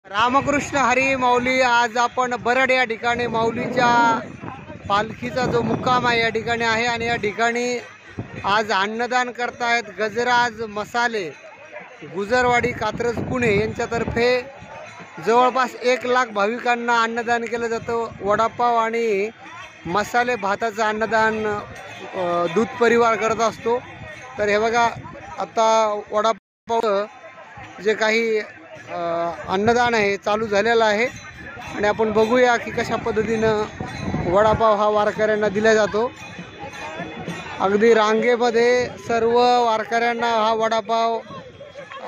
रामकृष्ण हरी माऊली। आज आपण बरड या ठिकाणी माऊलीच्या पालखीचा जो मुक्काम आहे या ठिकाणी आहे आणि या ठिकाणी आज अन्नदान करतायत गजराज मसाले गुजरवाडी कात्रज पुणे यांच्यातर्फे जवळपास 1 लाख भाविकांना अन्नदान केलं जातं। वडापाव आणि मसाले भाताचं अन्नदान दूध परिवार करत असतो। तर हे बघा आता वडापाव जे काही अन्नदान आहे चालू झालेलं आहे आणि आपण बघूया की कशा पद्धतीनं वडापाव हा वारकऱ्यांना दिला जातो। अगदी रांगेमध्ये सर्व वारकऱ्यांना हा वडापाव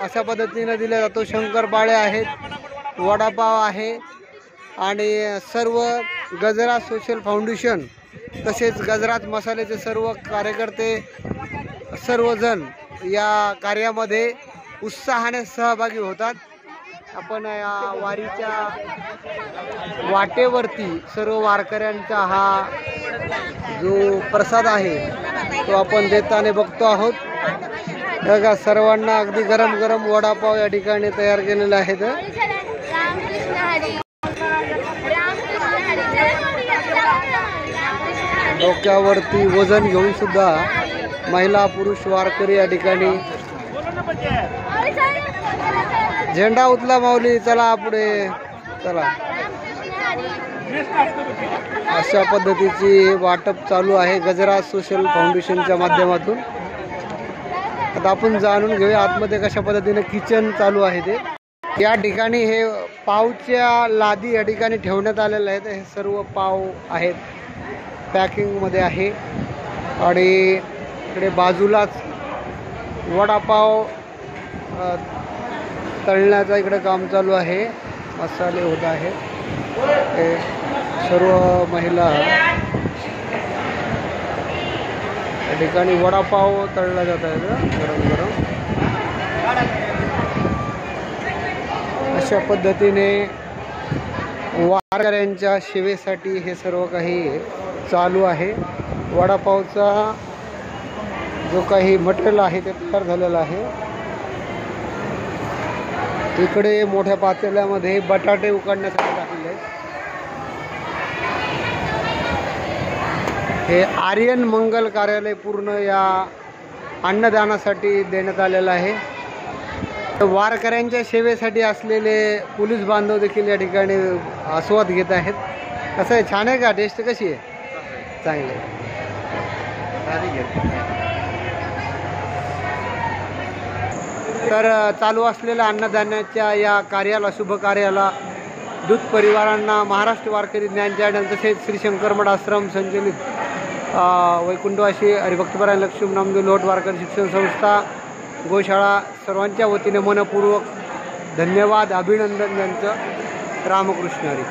अशा पद्धतीने दिला जातो। शंकरपाळे आहेत, वडापाव आहे आणि सर्व गजराज सोशल फाउंडेशन तसेच गजराज मसाल्याचे सर्व कार्यकर्ते सर्वजण या कार्यामध्ये उत्साहाने सहभागी होतात। आपण या वारीच्या वाटेवरती सर्व वारकऱ्यांचा हा जो प्रसाद आहे तो आपण देताना बघतो आहोत। बघा सर्वांना अगदी गरम गरम वडापाव या ठिकाणी तयार केलेले आहेत। डोक्यावरती वजन घेऊन सुद्धा महिला पुरुष वारकरी या ठिकाणी झेंडा उचला माऊली, चला पुढे चला। अशा पद्धतीची वाटप चालू आहे गजराज सोशल फाउंडेशनच्या माध्यमातून। आता आपण जाणून घेऊया आतमध्ये कशा पद्धतीने किचन चालू आहे ते। या ठिकाणी हे पावच्या लादी या ठिकाणी ठेवण्यात आलेले आहेत। हे सर्व पाव आहेत पॅकिंगमध्ये आहे आणि इकडे बाजूलाच वडापाव तळण्याचा इकडे काम चालू आहे। मसाले होत आहे, हे सर्व महिला या ठिकाणी वडापाव तळला जात आहे गरम गरम। अशा पद्धतीने वारकऱ्यांच्या सेवेसाठी हे सर्व काही चालू आहे। वडापावचा जो काही मटेरियल आहे ते तयार झालेलं आहे। इकडे मोठ्या पातेल्यामध्ये बटाटे उकडण्यासाठी टाकले आहेत। हे आर्यन मंगल कार्यालय पूर्ण या अन्नदानासाठी देण्यात आलेलं आहे। वारकऱ्यांच्या सेवेसाठी असलेले पोलीस बांधव देखील या ठिकाणी आस्वाद घेत आहेत। कसं आहे, छान आहे का? टेस्ट कशी आहे? चांगली आहे। तर चालू असलेल्या अन्नदानाच्या या कार्याला शुभ कार्याला दूध परिवारांना महाराष्ट्र वारकरी ज्ञान चॅनल तसेच श्री शंकरमठ आश्रम संचलित वैकुंठवासी हरिभक्तपरायण लक्ष्मी नामदेव लोट वारकरी शिक्षण संस्था गोशाळा सर्वांच्या वतीने मनपूर्वक धन्यवाद, अभिनंदन यांचं। रामकृष्ण हरी।